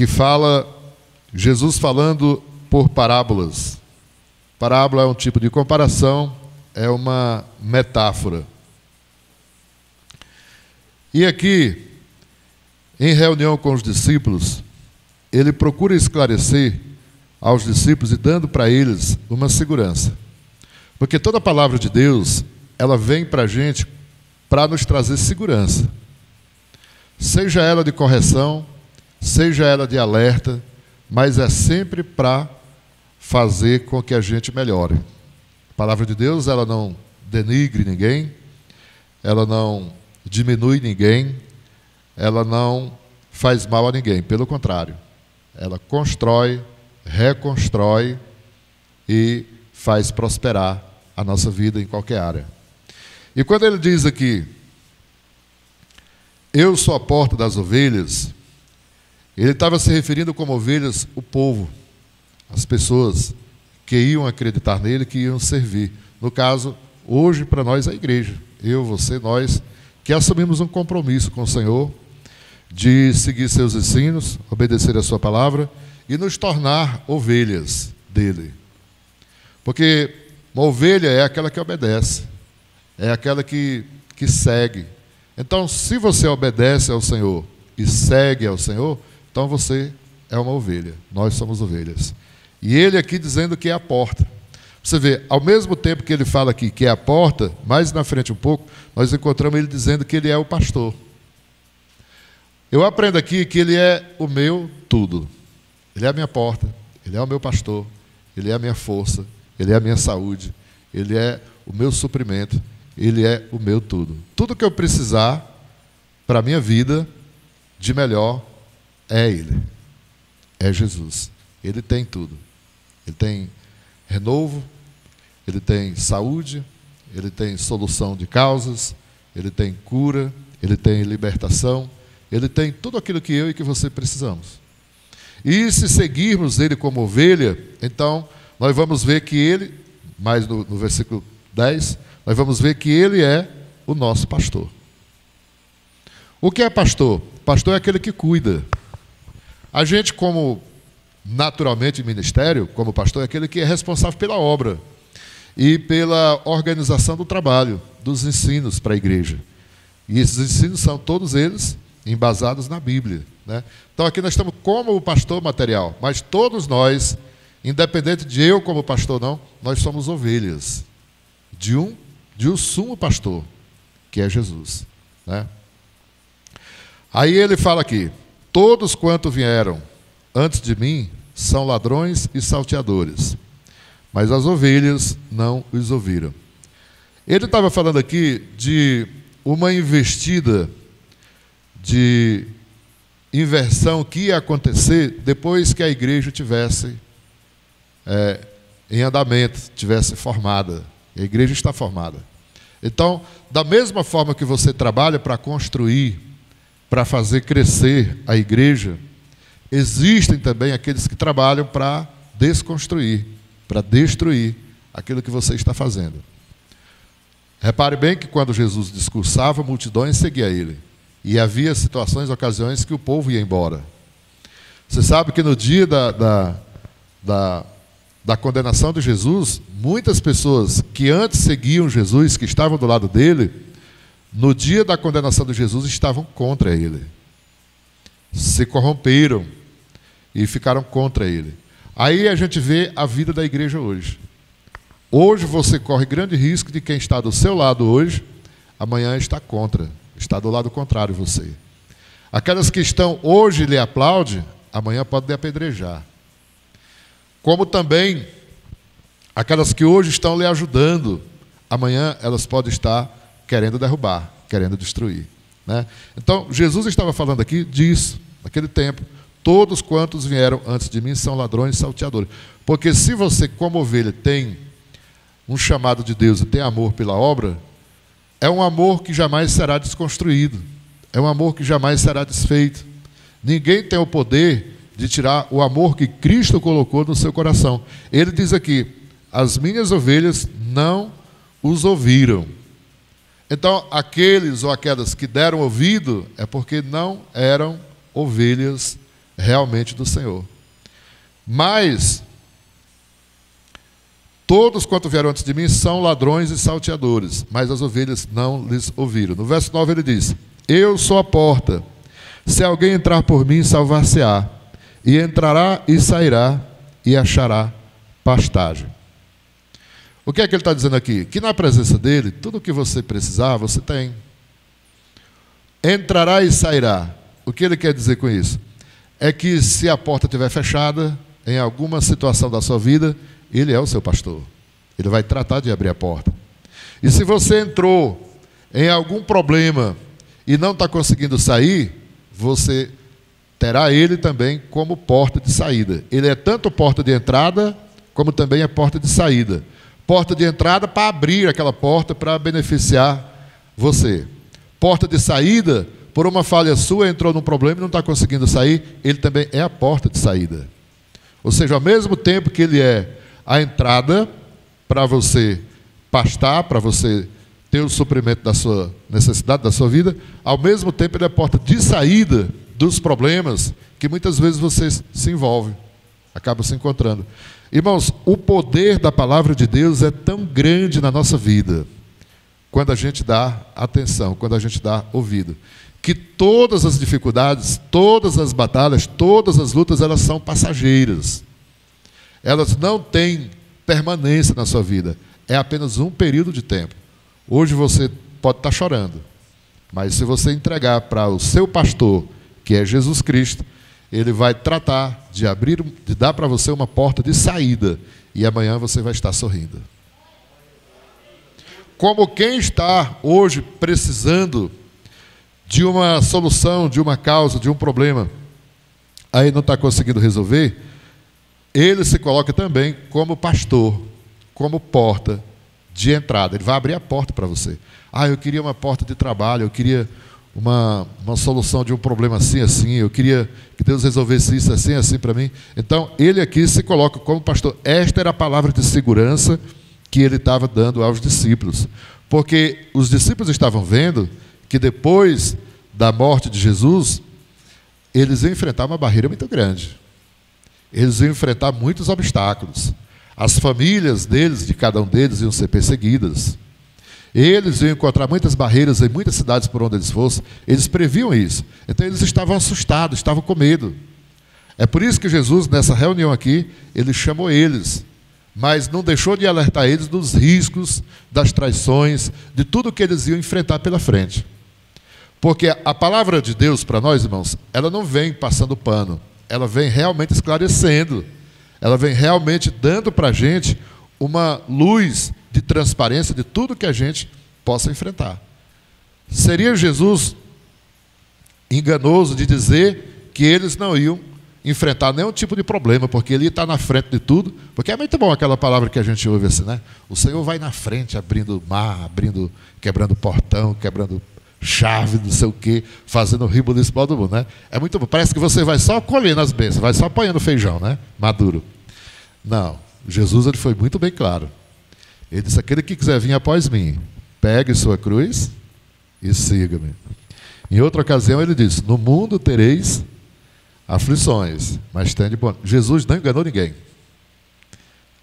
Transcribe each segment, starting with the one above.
que fala, Jesus falando por parábolas. Parábola é um tipo de comparação, é uma metáfora. E aqui, em reunião com os discípulos, ele procura esclarecer aos discípulos e dando para eles uma segurança. Porque toda a palavra de Deus, ela vem para a gente para nos trazer segurança. Seja ela de correção, seja ela de alerta, mas é sempre para fazer com que a gente melhore. A palavra de Deus, ela não denigre ninguém, ela não diminui ninguém, ela não faz mal a ninguém. Pelo contrário, ela constrói, reconstrói e faz prosperar a nossa vida em qualquer área. E quando ele diz aqui, eu sou a porta das ovelhas, ele estava se referindo como ovelhas o povo, as pessoas que iam acreditar nele, que iam servir. No caso, hoje para nós a igreja, eu, você, nós, que assumimos um compromisso com o Senhor de seguir seus ensinos, obedecer a sua palavra e nos tornar ovelhas dele. Porque uma ovelha é aquela que obedece, é aquela que segue. Então, se você obedece ao Senhor e segue ao Senhor, então você é uma ovelha. Nós somos ovelhas. E ele aqui dizendo que é a porta. Você vê, ao mesmo tempo que ele fala aqui que é a porta, mais na frente um pouco, nós encontramos ele dizendo que ele é o pastor. Eu aprendo aqui que ele é o meu tudo. Ele é a minha porta, ele é o meu pastor, ele é a minha força, ele é a minha saúde, ele é o meu suprimento, ele é o meu tudo. Tudo que eu precisar para a minha vida de melhor é ele. É Jesus. Ele tem tudo. Ele tem renovo, ele tem saúde, ele tem solução de causas, ele tem cura, ele tem libertação, ele tem tudo aquilo que eu e que você precisamos. E se seguirmos ele como ovelha, então nós vamos ver que ele, mais no versículo 10, nós vamos ver que ele é o nosso pastor. O que é pastor? Pastor é aquele que cuida. A gente, como naturalmente em ministério, como pastor, é aquele que é responsável pela obra e pela organização do trabalho, dos ensinos para a igreja. E esses ensinos são todos eles embasados na Bíblia, né? Então aqui nós estamos como o pastor material, mas todos nós, independente de eu como pastor não, nós somos ovelhas de um sumo pastor, que é Jesus, né? Aí ele fala aqui, todos quanto vieram antes de mim são ladrões e salteadores, mas as ovelhas não os ouviram. Ele estava falando aqui de uma investida de inversão que ia acontecer depois que a igreja tivesse em andamento, tivesse formada. A igreja está formada. Então, da mesma forma que você trabalha para construir, para fazer crescer a igreja, existem também aqueles que trabalham para desconstruir, para destruir aquilo que você está fazendo. Repare bem que quando Jesus discursava, multidões seguiam ele. E havia situações, ocasiões que o povo ia embora. Você sabe que no dia da condenação de Jesus, muitas pessoas que antes seguiam Jesus, que estavam do lado dele, no dia da condenação de Jesus estavam contra ele. Se corromperam e ficaram contra ele. Aí a gente vê a vida da igreja hoje. Hoje você corre grande risco de quem está do seu lado hoje, amanhã está contra, está do lado contrário de você. Aquelas que estão hoje lhe aplaudem, amanhã podem lhe apedrejar. Como também aquelas que hoje estão lhe ajudando, amanhã elas podem estar querendo derrubar, querendo destruir, né? Então, Jesus estava falando aqui disso, naquele tempo. Todos quantos vieram antes de mim são ladrões e salteadores. Porque se você, como ovelha, tem um chamado de Deus e tem amor pela obra, é um amor que jamais será desconstruído, é um amor que jamais será desfeito. Ninguém tem o poder de tirar o amor que Cristo colocou no seu coração. Ele diz aqui, as minhas ovelhas não os ouviram. Então, aqueles ou aquelas que deram ouvido, é porque não eram ovelhas realmente do Senhor. Mas todos quanto vieram antes de mim são ladrões e salteadores, mas as ovelhas não lhes ouviram. No verso 9 ele diz: eu sou a porta. Se alguém entrar por mim, salvar-se-á, e entrará e sairá, e achará pastagem. O que é que ele está dizendo aqui? Que na presença dele, tudo o que você precisar, você tem. Entrará e sairá. O que ele quer dizer com isso? É que se a porta estiver fechada, em alguma situação da sua vida, ele é o seu pastor. Ele vai tratar de abrir a porta. E se você entrou em algum problema e não está conseguindo sair, você terá ele também como porta de saída. Ele é tanto porta de entrada, como também é porta de saída. Porta de entrada para abrir aquela porta para beneficiar você. Porta de saída, por uma falha sua, entrou num problema e não está conseguindo sair, ele também é a porta de saída. Ou seja, ao mesmo tempo que ele é a entrada para você pastar, para você ter o suprimento da sua necessidade, da sua vida, ao mesmo tempo ele é a porta de saída dos problemas que muitas vezes você se envolve, acaba se encontrando. Irmãos, o poder da palavra de Deus é tão grande na nossa vida, quando a gente dá atenção, quando a gente dá ouvido, que todas as dificuldades, todas as batalhas, todas as lutas, elas são passageiras. Elas não têm permanência na sua vida. É apenas um período de tempo. Hoje você pode estar chorando, mas se você entregar para o seu pastor, que é Jesus Cristo, ele vai tratar de abrir, de dar para você uma porta de saída, e amanhã você vai estar sorrindo. Como quem está hoje precisando de uma solução, de uma causa, de um problema, aí não está conseguindo resolver, ele se coloca também como pastor, como porta de entrada. Ele vai abrir a porta para você. Eu queria uma porta de trabalho, eu queria uma solução de um problema assim, assim, eu queria que Deus resolvesse isso assim, assim para mim. Então, ele aqui se coloca como pastor. Esta era a palavra de segurança que ele estava dando aos discípulos. Porque os discípulos estavam vendo que depois da morte de Jesus, eles iam enfrentar uma barreira muito grande. Eles iam enfrentar muitos obstáculos. As famílias deles, de cada um deles, iam ser perseguidas. Eles iam encontrar muitas barreiras em muitas cidades por onde eles fossem. Eles previam isso. Então eles estavam assustados, estavam com medo. É por isso que Jesus, nessa reunião aqui, ele chamou eles, mas não deixou de alertar eles dos riscos, das traições, de tudo que eles iam enfrentar pela frente. Porque a palavra de Deus para nós, irmãos, ela não vem passando pano. Ela vem realmente esclarecendo. Ela vem realmente dando para a gente uma luz de transparência de tudo que a gente possa enfrentar. Seria Jesus enganoso de dizer que eles não iam enfrentar nenhum tipo de problema, porque ele está na frente de tudo, porque é muito bom aquela palavra que a gente ouve assim, né? O Senhor vai na frente, abrindo o mar, quebrando portão, quebrando chave, não sei o quê, fazendo o ribuliço do mundo, né? É muito bom. Parece que você vai só colhendo as bênçãos, vai só apanhando feijão, né? Maduro. Não. Jesus, ele foi muito bem claro. Ele disse: aquele que quiser vir após mim, pegue sua cruz e siga-me. Em outra ocasião ele disse: no mundo tereis aflições, mas tende bom. Jesus não enganou ninguém.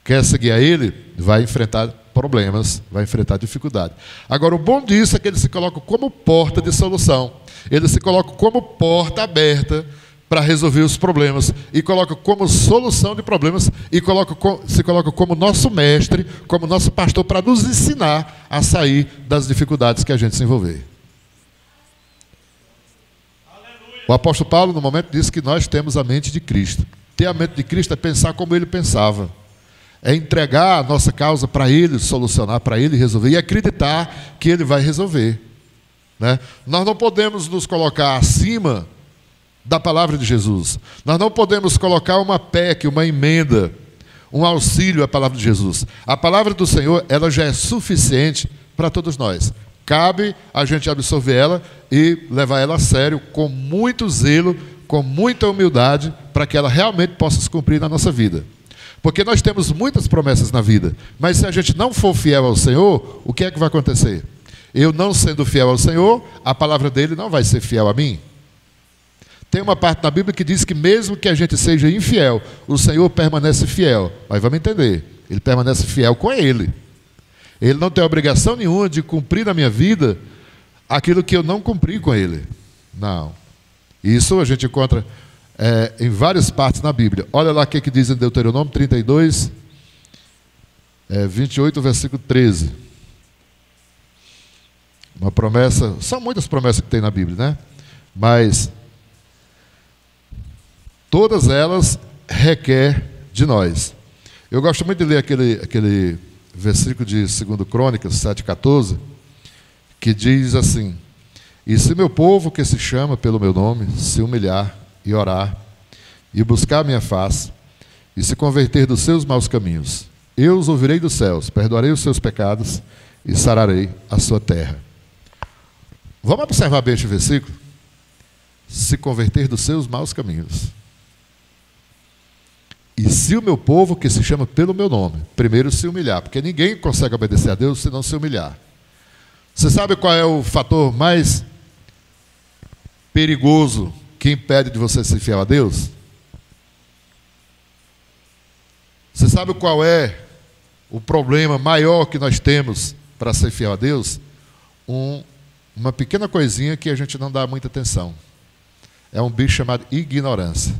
Quer seguir a ele, vai enfrentar problemas, vai enfrentar dificuldade. Agora, o bom disso é que ele se coloca como porta de solução. Ele se coloca como porta aberta para resolver os problemas, e coloca como solução de problemas, e se coloca como nosso mestre, como nosso pastor, para nos ensinar a sair das dificuldades que a gente se envolver. Aleluia. O apóstolo Paulo, no momento, disse que nós temos a mente de Cristo. Ter a mente de Cristo é pensar como ele pensava. É entregar a nossa causa para ele solucionar, para ele resolver, e acreditar que ele vai resolver, né? Nós não podemos nos colocar acima da palavra de Jesus. Nós não podemos colocar uma PEC, uma emenda, um auxílio à palavra de Jesus. A palavra do Senhor, ela já é suficiente para todos nós. Cabe a gente absorver ela e levar ela a sério, com muito zelo, com muita humildade, para que ela realmente possa se cumprir na nossa vida. Porque nós temos muitas promessas na vida, mas se a gente não for fiel ao Senhor, o que é que vai acontecer? Eu não sendo fiel ao Senhor, a palavra dele não vai ser fiel a mim. Tem uma parte da Bíblia que diz que mesmo que a gente seja infiel, o Senhor permanece fiel. Mas vamos entender, Ele permanece fiel com Ele. Ele não tem obrigação nenhuma de cumprir na minha vida aquilo que eu não cumpri com Ele. Não. Isso a gente encontra em várias partes na Bíblia. Olha lá o que diz em Deuteronômio 32, 28, versículo 13. Uma promessa, são muitas promessas que tem na Bíblia, né? Mas todas elas requer de nós. Eu gosto muito de ler aquele versículo de 2 Crônicas 7,14, que diz assim: e se meu povo que se chama pelo meu nome se humilhar e orar e buscar a minha face e se converter dos seus maus caminhos, eu os ouvirei dos céus, perdoarei os seus pecados e sararei a sua terra. Vamos observar bem este versículo? Se converter dos seus maus caminhos. E se o meu povo que se chama pelo meu nome, primeiro se humilhar, porque ninguém consegue obedecer a Deus se não se humilhar. Você sabe qual é o fator mais perigoso que impede de você ser fiel a Deus? Você sabe qual é o problema maior que nós temos para ser fiel a Deus? Uma pequena coisinha que a gente não dá muita atenção. É um bicho chamado ignorância.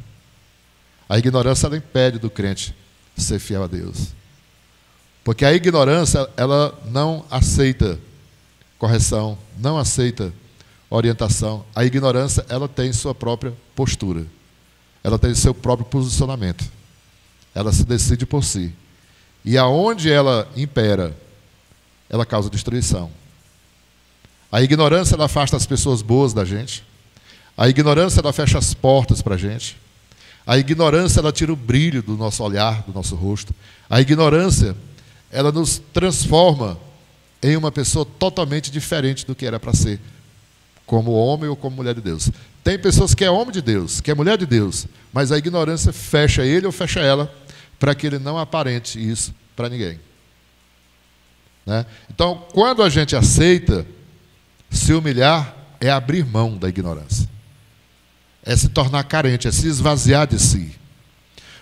A ignorância, ela impede do crente ser fiel a Deus. Porque a ignorância, ela não aceita correção, não aceita orientação. A ignorância, ela tem sua própria postura. Ela tem seu próprio posicionamento. Ela se decide por si. E aonde ela impera, ela causa destruição. A ignorância, ela afasta as pessoas boas da gente. A ignorância, ela fecha as portas para a gente. A ignorância, ela tira o brilho do nosso olhar, do nosso rosto. A ignorância, ela nos transforma em uma pessoa totalmente diferente do que era para ser, como homem ou como mulher de Deus. Tem pessoas que é homem de Deus, que é mulher de Deus, mas a ignorância fecha ele ou fecha ela para que ele não aparente isso para ninguém. Né? Então, quando a gente aceita se humilhar, é abrir mão da ignorância. É se tornar carente, é se esvaziar de si.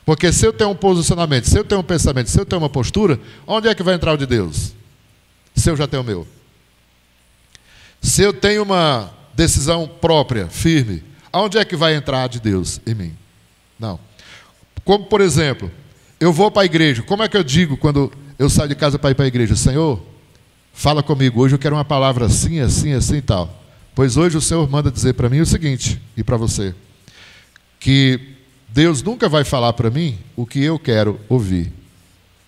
Porque se eu tenho um posicionamento, se eu tenho um pensamento, se eu tenho uma postura, onde é que vai entrar o de Deus? Se eu já tenho o meu. Se eu tenho uma decisão própria, firme, aonde é que vai entrar a de Deus em mim? Não. Como, por exemplo, eu vou para a igreja. Como é que eu digo quando eu saio de casa para ir para a igreja? Senhor, fala comigo, hoje eu quero uma palavra assim, assim, assim e tal. Pois hoje o Senhor manda dizer para mim o seguinte, e para você, que Deus nunca vai falar para mim o que eu quero ouvir.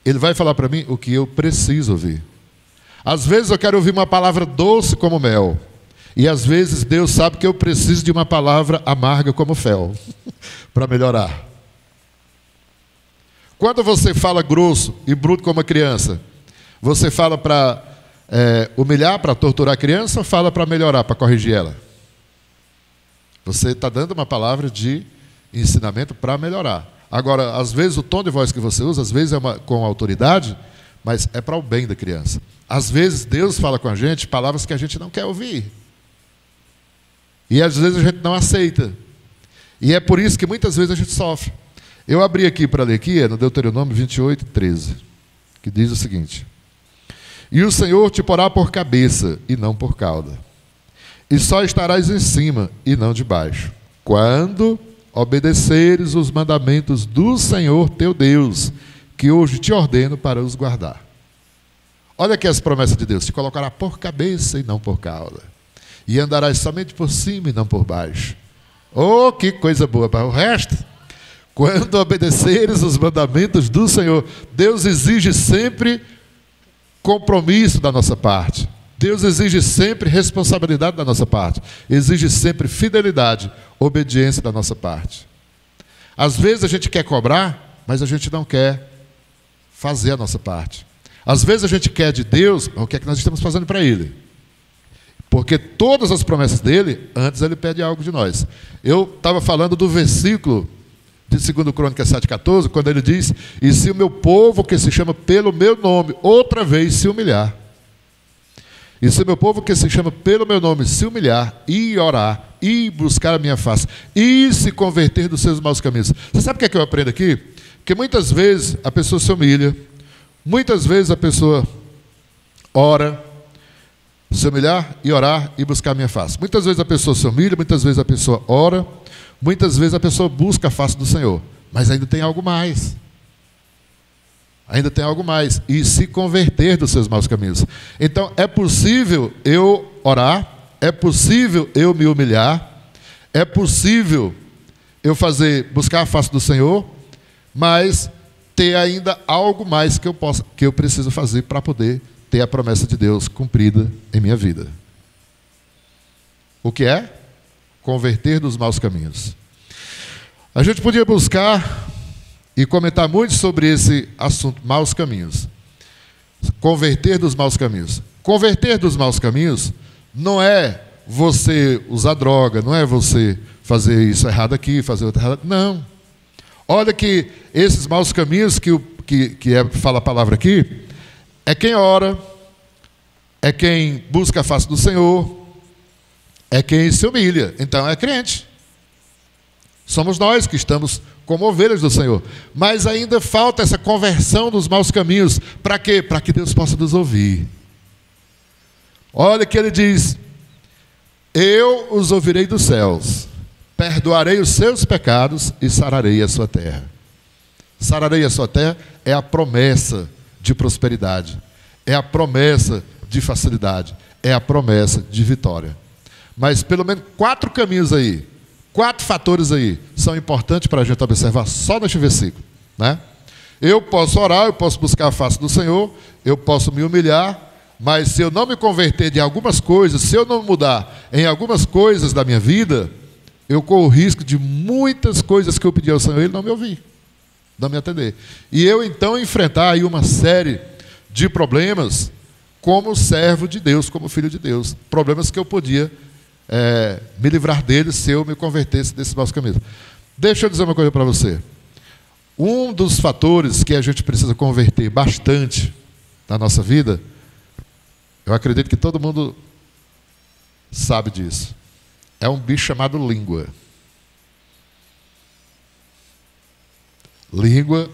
Ele vai falar para mim o que eu preciso ouvir. Às vezes eu quero ouvir uma palavra doce como mel, e às vezes Deus sabe que eu preciso de uma palavra amarga como fel, para melhorar. Quando você fala grosso e bruto como uma criança, você fala para humilhar, para torturar a criança, ou fala para melhorar, para corrigir ela? Você está dando uma palavra de ensinamento para melhorar. Agora, às vezes o tom de voz que você usa, às vezes é com autoridade, mas é para o bem da criança. Às vezes Deus fala com a gente palavras que a gente não quer ouvir. E às vezes a gente não aceita. E é por isso que muitas vezes a gente sofre. Eu abri aqui para ler aqui, no Deuteronômio 28, 13, que diz o seguinte: e o Senhor te porá por cabeça e não por cauda, e só estarás em cima e não debaixo, quando obedeceres os mandamentos do Senhor teu Deus, que hoje te ordeno para os guardar. Olha aqui as promessas de Deus: te colocará por cabeça e não por cauda, e andarás somente por cima e não por baixo. Oh, que coisa boa para o resto! Quando obedeceres os mandamentos do Senhor, Deus exige sempre compromisso da nossa parte. Deus exige sempre responsabilidade da nossa parte. Exige sempre fidelidade, obediência da nossa parte. Às vezes a gente quer cobrar, mas a gente não quer fazer a nossa parte. Às vezes a gente quer de Deus, mas o que é que nós estamos fazendo para Ele? Porque todas as promessas dele, antes ele pede algo de nós. Eu estava falando do versículo de 2 Crônicas 7,14, quando ele diz: e se o meu povo que se chama pelo meu nome, outra vez se humilhar. E se meu povo que se chama pelo meu nome se humilhar e orar e buscar a minha face e se converter dos seus maus caminhos. Você sabe o que é que eu aprendo aqui? Que muitas vezes a pessoa se humilha, muitas vezes a pessoa ora, se humilhar e orar e buscar a minha face. Muitas vezes a pessoa se humilha, muitas vezes a pessoa ora, muitas vezes a pessoa busca a face do Senhor. Mas ainda tem algo mais. Ainda tem algo mais. E se converter dos seus maus caminhos. Então, é possível eu orar, é possível eu me humilhar, é possível eu buscar a face do Senhor, mas ter ainda algo mais que eu preciso fazer para poder ter a promessa de Deus cumprida em minha vida. O que é? Converter dos maus caminhos. A gente podia buscar e comentar muito sobre esse assunto, maus caminhos. Converter dos maus caminhos. Converter dos maus caminhos não é você usar droga, não é você fazer isso errado aqui, fazer outro errado. Não. Olha que esses maus caminhos fala a palavra aqui, é quem ora, é quem busca a face do Senhor, é quem se humilha. Então é crente. Somos nós que estamos como ovelhas do Senhor. Mas ainda falta essa conversão dos maus caminhos. Para quê? Para que Deus possa nos ouvir. Olha que ele diz: eu os ouvirei dos céus, perdoarei os seus pecados e sararei a sua terra. Sararei a sua terra é a promessa de prosperidade, é a promessa de facilidade, é a promessa de vitória. Mas pelo menos 4 caminhos aí, 4 fatores aí são importantes para a gente observar só neste versículo, né? Eu posso orar, eu posso buscar a face do Senhor, eu posso me humilhar, mas se eu não me converter de algumas coisas, se eu não mudar em algumas coisas da minha vida, eu corro o risco de muitas coisas que eu pedi ao Senhor, Ele não me ouvir, não me atender. E eu então enfrentar aí uma série de problemas como servo de Deus, como filho de Deus. Problemas que eu podia me livrar deles se eu me convertesse desses maus caminhos. Deixa eu dizer uma coisa para você. Um dos fatores que a gente precisa converter bastante na nossa vida, eu acredito que todo mundo sabe disso, é um bicho chamado língua. Língua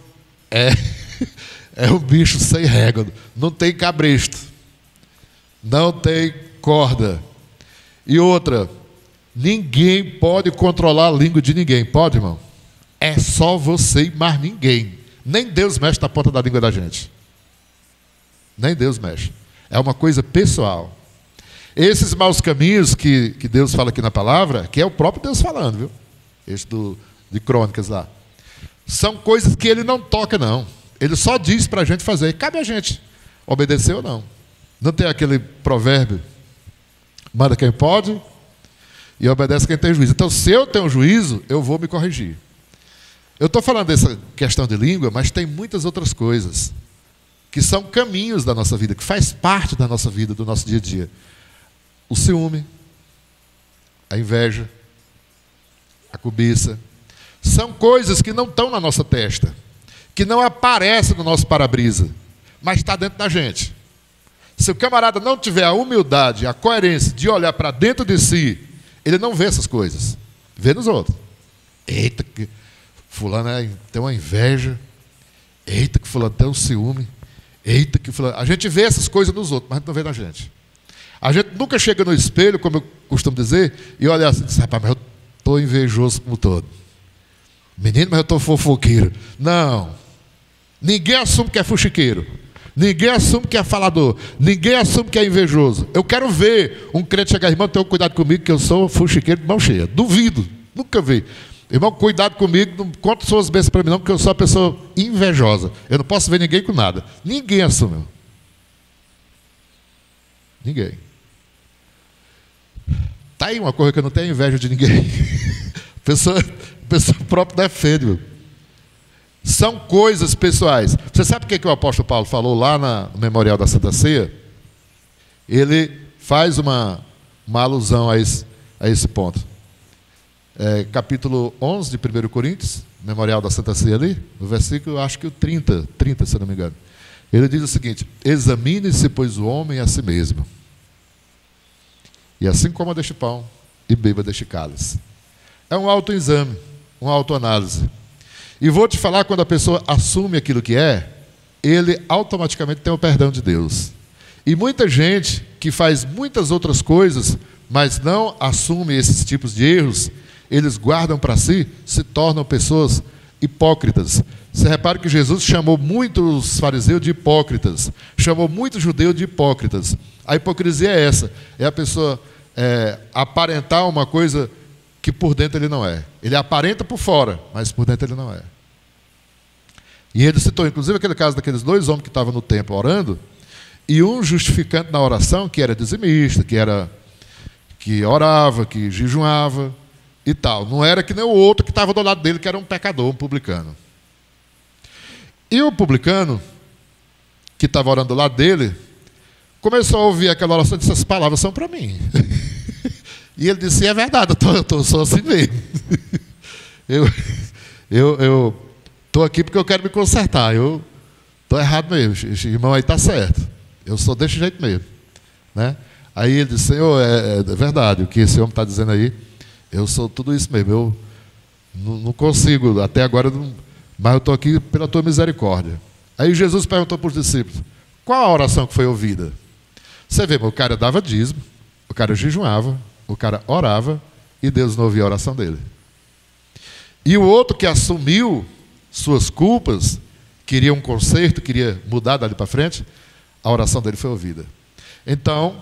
é um bicho sem régua, não tem cabresto, não tem corda. E outra, ninguém pode controlar a língua de ninguém, pode, irmão? É só você e mais ninguém. Nem Deus mexe na ponta da língua da gente. Nem Deus mexe. É uma coisa pessoal. Esses maus caminhos que Deus fala aqui na palavra, que é o próprio Deus falando, viu? Esse de Crônicas lá. São coisas que Ele não toca, não. Ele só diz para a gente fazer. E cabe a gente obedecer ou não. Não tem aquele provérbio: manda quem pode e obedece quem tem juízo. Então, se eu tenho juízo, eu vou me corrigir. Eu estou falando dessa questão de língua, mas tem muitas outras coisas que são caminhos da nossa vida, que faz parte da nossa vida, do nosso dia a dia. O ciúme, a inveja, a cobiça, são coisas que não estão na nossa testa, que não aparecem no nosso para-brisa, mas está dentro da gente. Se o camarada não tiver a humildade, a coerência de olhar para dentro de si, ele não vê essas coisas, vê nos outros. Eita, que fulano tem uma inveja. Eita, que fulano tem um ciúme. Eita, que fulano... A gente vê essas coisas nos outros, mas não vê na gente. A gente nunca chega no espelho, como eu costumo dizer, e olha assim e diz: rapaz, mas eu estou invejoso como todo. Menino, mas eu estou fofoqueiro. Não. Ninguém assume que é fuxiqueiro. Ninguém assume que é falador. Ninguém assume que é invejoso. Eu quero ver um crente chegar: irmão, tenha cuidado comigo, que eu sou fuxiqueiro de mão cheia. Duvido. Nunca vi. Irmão, cuidado comigo, não conta suas bênçãos para mim não, porque eu sou uma pessoa invejosa. Eu não posso ver ninguém com nada. Ninguém assume. Ninguém. Está aí uma coisa que eu não tenho inveja de ninguém. A pessoa própria defende, meu. São coisas pessoais. Você sabe o que o apóstolo Paulo falou lá no Memorial da Santa Ceia? Ele faz uma alusão a esse ponto. Capítulo 11 de 1 Coríntios, Memorial da Santa Ceia ali, no versículo, acho que o 30, se não me engano. Ele diz o seguinte: examine-se, pois, o homem a si mesmo. e assim coma deste pão e beba deste cálice. É um autoexame, uma autoanálise. E vou te falar, quando a pessoa assume aquilo que é, ele automaticamente tem o perdão de Deus. E muita gente que faz muitas outras coisas, mas não assume esses tipos de erros, eles guardam para si, se tornam pessoas hipócritas. Você repara que Jesus chamou muitos fariseus de hipócritas, chamou muitos judeus de hipócritas. A hipocrisia é essa, é a pessoa aparentar uma coisa que por dentro ele não é. Ele aparenta por fora, mas por dentro ele não é. E ele citou, inclusive, aquele caso daqueles dois homens que estavam no templo orando, e um justificante na oração, que era dizimista, que orava, que jejuava e tal. Não era que nem o outro que estava do lado dele, que era um pecador, um publicano. E o publicano, que estava orando do lado dele, começou a ouvir aquela oração e disse: essas palavras são para mim. E ele disse: é verdade, eu sou assim mesmo. Eu estou aqui porque eu quero me consertar. Eu estou errado mesmo. Esse irmão aí está certo. Eu sou desse jeito mesmo. Né? Aí ele disse: Senhor, é verdade o que esse homem está dizendo aí. Eu sou tudo isso mesmo. Eu não consigo, até agora, mas eu estou aqui pela tua misericórdia. Aí Jesus perguntou para os discípulos: qual a oração que foi ouvida? Você vê, o cara dava dízimo, o cara jejuava, o cara orava e Deus não ouvia a oração dele. E o outro que assumiu suas culpas, queria um conserto, queria mudar dali para frente, a oração dele foi ouvida. Então,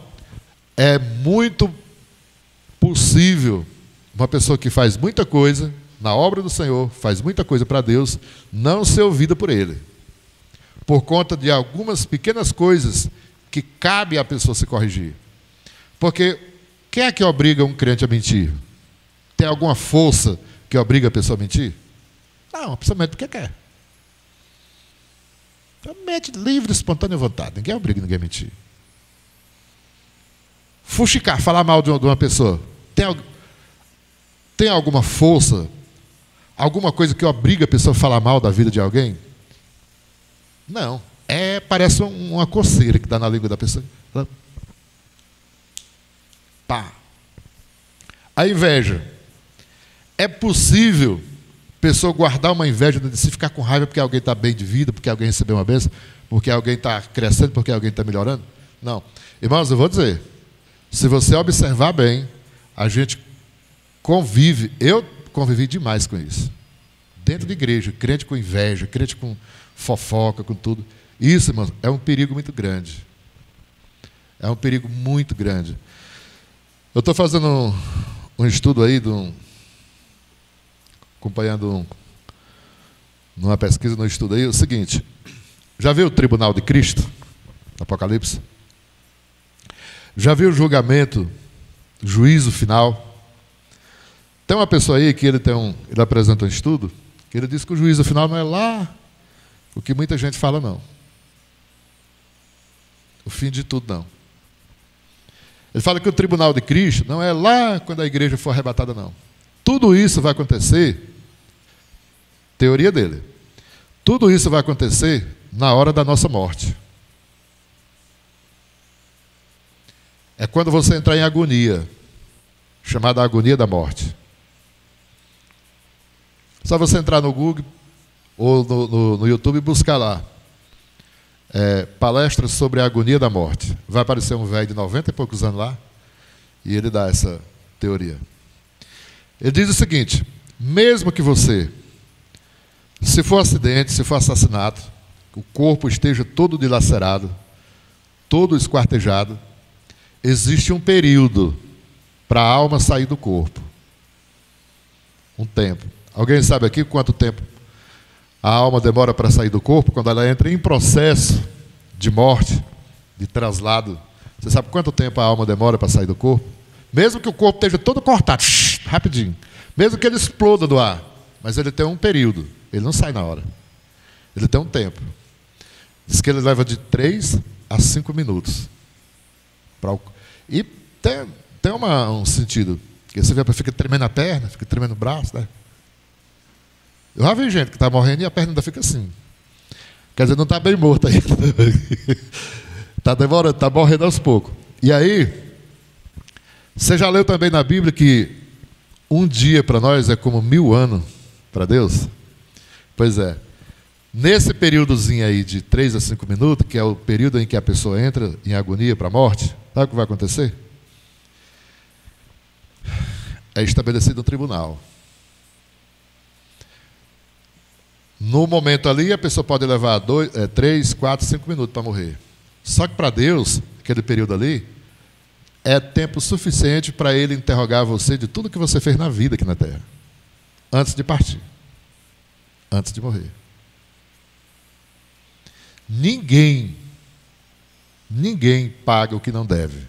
é muito possível uma pessoa que faz muita coisa na obra do Senhor, faz muita coisa para Deus, não ser ouvida por Ele, por conta de algumas pequenas coisas que cabe à pessoa se corrigir. Porque quem é que obriga um crente a mentir? Tem alguma força que obriga a pessoa a mentir? Não, a pessoa mente porque quer. Então, mente livre, espontânea vontade. Ninguém obriga ninguém a mentir. Fuxicar, falar mal de uma pessoa. Tem alguma força, alguma coisa que obriga a pessoa a falar mal da vida de alguém? Não. Parece uma coceira que dá na língua da pessoa. Pá. A inveja. É possível a pessoa guardar uma inveja de si, ficar com raiva porque alguém está bem de vida, porque alguém recebeu uma bênção, porque alguém está crescendo, porque alguém está melhorando? Não. Irmãos, eu vou dizer, se você observar bem, a gente convive, eu convivi demais com isso. Dentro de igreja, crente com inveja, crente com fofoca, com tudo. Isso, irmãos, é um perigo muito grande. É um perigo muito grande. Eu estou fazendo um estudo aí, acompanhando numa pesquisa, num estudo aí, o seguinte: já viu o tribunal de Cristo, Apocalipse? Já viu o julgamento, juízo final? Tem uma pessoa aí que ele apresenta um estudo, que ele diz que o juízo final não é lá o que muita gente fala, não. O fim de tudo, não. Ele fala que o tribunal de Cristo não é lá quando a igreja for arrebatada, não. Tudo isso vai acontecer, teoria dele, tudo isso vai acontecer na hora da nossa morte. É quando você entrar em agonia, chamada agonia da morte. Só você entrar no Google ou no YouTube e buscar lá palestras sobre a agonia da morte. Vai aparecer um velho de 90 e poucos anos lá, e ele dá essa teoria. Ele diz o seguinte: mesmo que você, se for acidente, se for assassinato, o corpo esteja todo dilacerado, todo esquartejado, existe um período para a alma sair do corpo. Um tempo. Alguém sabe aqui quanto tempo a alma demora para sair do corpo quando ela entra em processo de morte, de traslado? Você sabe quanto tempo a alma demora para sair do corpo? Mesmo que o corpo esteja todo cortado, rapidinho. Mesmo que ele exploda do ar, mas ele tem um período. Ele não sai na hora. Ele tem um tempo. Diz que ele leva de 3 a 5 minutos. E tem um sentido. Que você vê, fica tremendo a perna, fica tremendo o braço, né? Eu já vi gente que está morrendo e a perna ainda fica assim. Quer dizer, não está bem morto ainda. Está demorando, está morrendo aos poucos. E aí, Você já leu também na Bíblia que um dia para nós é como 1000 anos para Deus? Pois é. Nesse períodozinho aí de 3 a 5 minutos, que é o período em que a pessoa entra em agonia para a morte, sabe o que vai acontecer? É estabelecido um tribunal. No momento ali, a pessoa pode levar 3, 4, 5 minutos para morrer. Só que para Deus, aquele período ali, é tempo suficiente para Ele interrogar você de tudo que você fez na vida aqui na Terra. Antes de partir. Antes de morrer. Ninguém paga o que não deve.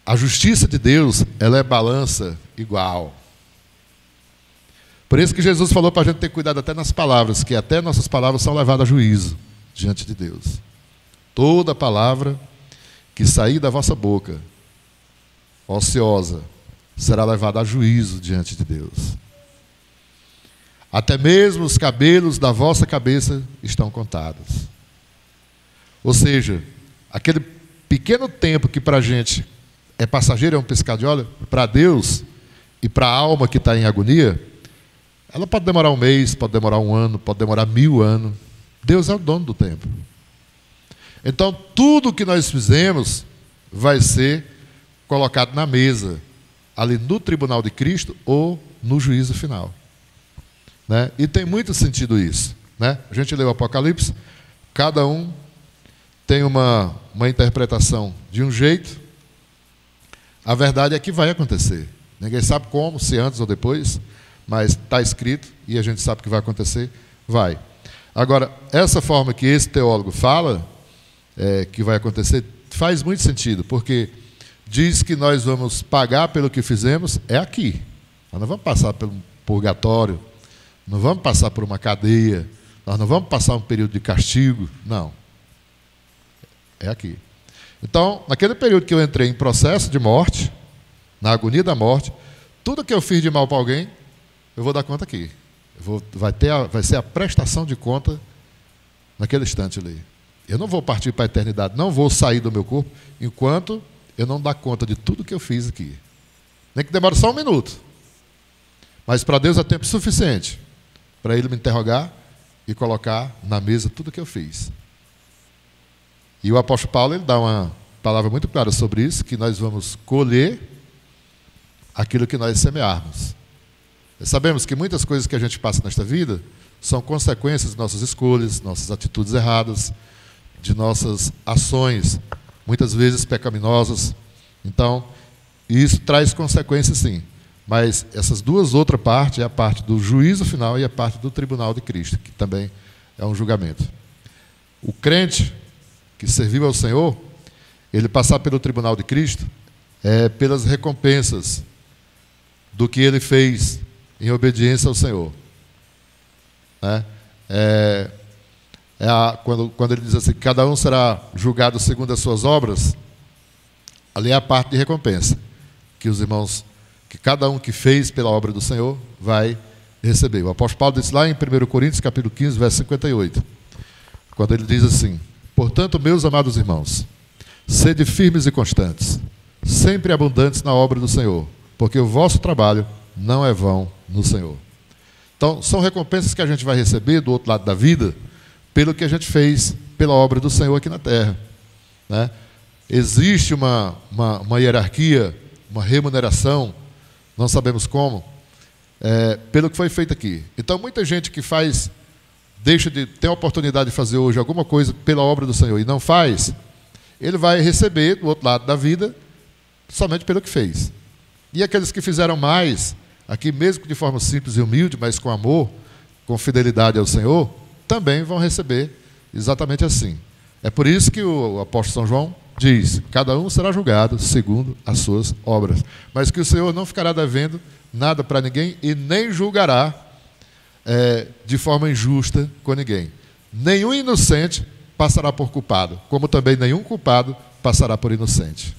A justiça de Deus, ela é balança igual. Por isso que Jesus falou para a gente ter cuidado até nas palavras, que até nossas palavras são levadas a juízo diante de Deus. Toda palavra que sair da vossa boca, ociosa, será levada a juízo diante de Deus. Até mesmo os cabelos da vossa cabeça estão contados. Ou seja, aquele pequeno tempo que para a gente é passageiro, é um piscar de olho, para Deus e para a alma que está em agonia, ela pode demorar 1 mês, pode demorar 1 ano, pode demorar 1000 anos. Deus é o dono do tempo. Então, tudo que nós fizemos vai ser colocado na mesa, ali no tribunal de Cristo ou no juízo final. Né? E tem muito sentido isso. Né? A gente lê o Apocalipse, cada um tem uma interpretação de um jeito. A verdade é que vai acontecer. Ninguém sabe como, se antes ou depois, mas está escrito e a gente sabe que vai acontecer, vai. Agora, essa forma que esse teólogo fala, que vai acontecer, faz muito sentido, porque diz que nós vamos pagar pelo que fizemos, é aqui. Nós não vamos passar pelo purgatório, não vamos passar por uma cadeia, nós não vamos passar um período de castigo, não. É aqui. Então, naquele período que eu entrei em processo de morte, na agonia da morte, tudo que eu fiz de mal para alguém, eu vou dar conta aqui. Vai ser a prestação de conta naquele instante ali. Eu não vou partir para a eternidade, não vou sair do meu corpo, enquanto eu não dar conta de tudo que eu fiz aqui. Nem que demore só 1 minuto. Mas para Deus é tempo suficiente para Ele me interrogar e colocar na mesa tudo que eu fiz. E o apóstolo Paulo, ele dá uma palavra muito clara sobre isso, que nós vamos colher aquilo que nós semearmos. Sabemos que muitas coisas que a gente passa nesta vida são consequências de nossas escolhas, nossas atitudes erradas, de nossas ações, muitas vezes pecaminosas. Então, isso traz consequências sim. Mas essas duas outras partes, é a parte do juízo final e a parte do tribunal de Cristo, que também é um julgamento. O crente que serviu ao Senhor, ele passar pelo tribunal de Cristo, pelas recompensas do que ele fez em obediência ao Senhor. Né? Quando ele diz assim, cada um será julgado segundo as suas obras, ali é a parte de recompensa, que os irmãos, que cada um que fez pela obra do Senhor vai receber. O apóstolo Paulo disse lá em 1 Coríntios, capítulo 15, verso 58, quando ele diz assim, portanto, meus amados irmãos, sede firmes e constantes, sempre abundantes na obra do Senhor, porque o vosso trabalho não é vão no Senhor. Então, são recompensas que a gente vai receber do outro lado da vida, pelo que a gente fez pela obra do Senhor aqui na terra. Né? Existe uma hierarquia, uma remuneração, não sabemos como, pelo que foi feito aqui. Então, muita gente que deixa de ter a oportunidade de fazer hoje alguma coisa pela obra do Senhor e não faz, ele vai receber do outro lado da vida somente pelo que fez. E aqueles que fizeram mais, aqui mesmo de forma simples e humilde, mas com amor, com fidelidade ao Senhor, também vão receber exatamente assim. É por isso que o apóstolo São João diz, cada um será julgado segundo as suas obras, mas que o Senhor não ficará devendo nada para ninguém e nem julgará de forma injusta com ninguém. Nenhum inocente passará por culpado, como também nenhum culpado passará por inocente.